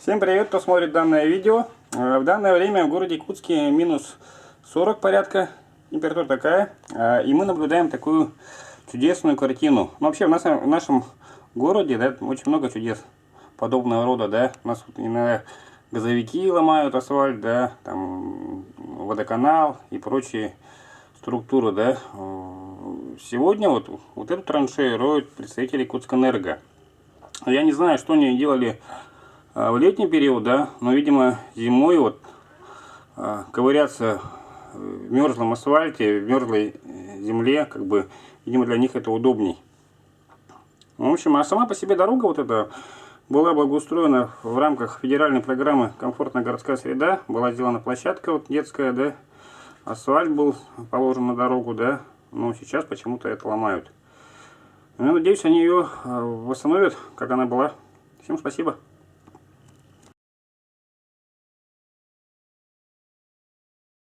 Всем привет, кто смотрит данное видео. В данное время в городе Якутске минус 40 порядка, температура такая. И мы наблюдаем такую чудесную картину. Ну, вообще в нашем городе, да, очень много чудес подобного рода, да. У нас вот иногда газовики ломают асфальт, да, там водоканал и прочие структуры, да. Сегодня вот эту траншею роют представители Якутскэнерго. Я не знаю, что они делали в летний период, да, но, видимо, зимой вот ковыряться в мерзлом асфальте, в мерзлой земле, как бы, видимо, для них это удобней. В общем, а сама по себе дорога вот эта была благоустроена в рамках федеральной программы «Комфортная городская среда». Была сделана площадка вот детская, да, асфальт был положен на дорогу, да, но сейчас почему-то это ломают. Я надеюсь, они ее восстановят, как она была. Всем спасибо.